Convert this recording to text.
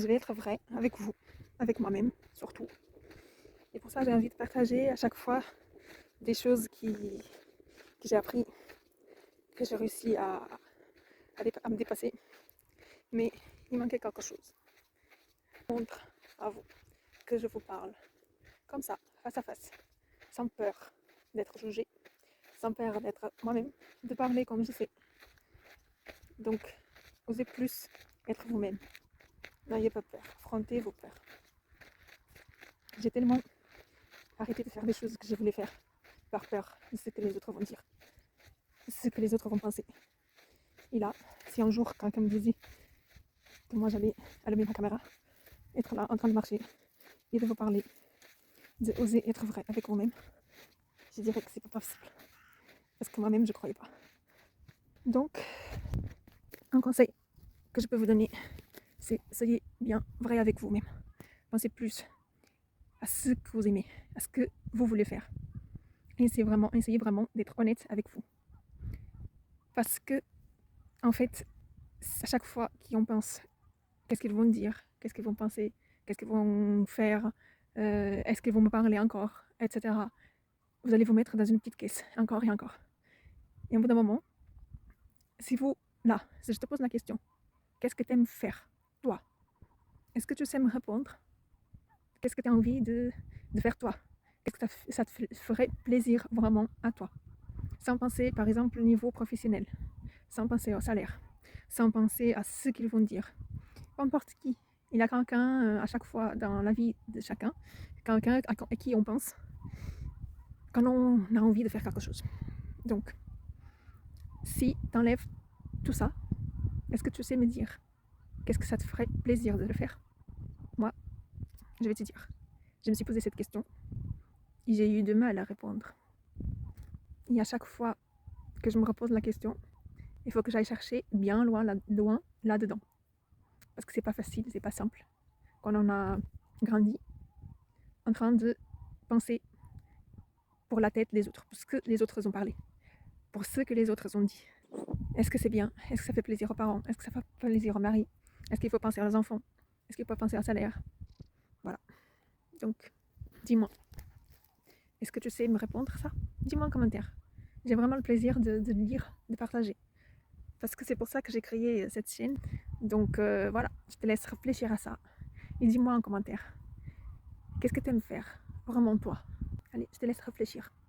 Je vais être vraie avec vous, avec moi-même surtout. Et pour ça, j'ai envie de partager à chaque fois des choses que j'ai appris, que j'ai réussi à me dépasser. Mais il manquait quelque chose. Montre à vous que je vous parle comme ça, face à face, sans peur d'être jugée, sans peur d'être moi-même, de parler comme je sais. Donc, osez plus être vous-même. N'ayez pas peur, affrontez vos peurs. J'ai tellement arrêté de faire des choses que je voulais faire par peur de ce que les autres vont dire, de ce que les autres vont penser. Et là, si un jour quelqu'un me disait que moi j'allais allumer ma caméra, être là en train de marcher et de vous parler, de oser être vrai avec vous-même, je dirais que c'est pas possible. Parce que moi-même je croyais pas. Donc, un conseil que je peux vous donner, c'est soyez bien vrai avec vous-même. Pensez plus à ce que vous aimez, à ce que vous voulez faire. Et essayez vraiment d'être honnête avec vous. Parce que, en fait, à chaque fois qu'on pense, qu'est-ce qu'ils vont dire, qu'est-ce qu'ils vont penser, qu'est-ce qu'ils vont faire, est-ce qu'ils vont me parler encore, etc. Vous allez vous mettre dans une petite caisse, encore et encore. Et au bout d'un moment, si vous, là, si je te pose la question, qu'est-ce que tu aimes faire, toi? Est-ce que tu sais me répondre? Qu'est-ce que tu as envie de faire, toi? Qu'est-ce que ça te ferait plaisir vraiment à toi? Sans penser, par exemple, au niveau professionnel, sans penser au salaire, sans penser à ce qu'ils vont dire. Peu importe qui. Il y a quelqu'un à chaque fois dans la vie de chacun, quelqu'un à qui on pense quand on a envie de faire quelque chose. Donc, si tu enlèves tout ça, est-ce que tu sais me dire qu'est-ce que ça te ferait plaisir de le faire? Moi, je vais te dire. Je me suis posé cette question et j'ai eu du mal à répondre. Et à chaque fois que je me repose la question, il faut que j'aille chercher bien loin là-dedans. Parce que c'est pas facile, c'est pas simple. Quand on a grandi en train de penser pour la tête des autres, pour ce que les autres ont parlé, pour ce que les autres ont dit. Est-ce que c'est bien? Est-ce que ça fait plaisir aux parents? Est-ce que ça fait plaisir au mari? Est-ce qu'il faut penser aux enfants? Est-ce qu'il faut penser au salaire? Voilà. Donc, dis-moi, est-ce que tu sais me répondre ça? Dis-moi en commentaire. J'ai vraiment le plaisir de lire, de partager. Parce que c'est pour ça que j'ai créé cette chaîne. Donc voilà, je te laisse réfléchir à ça. Et dis-moi en commentaire, qu'est-ce que tu aimes faire? Vraiment toi. Allez, je te laisse réfléchir.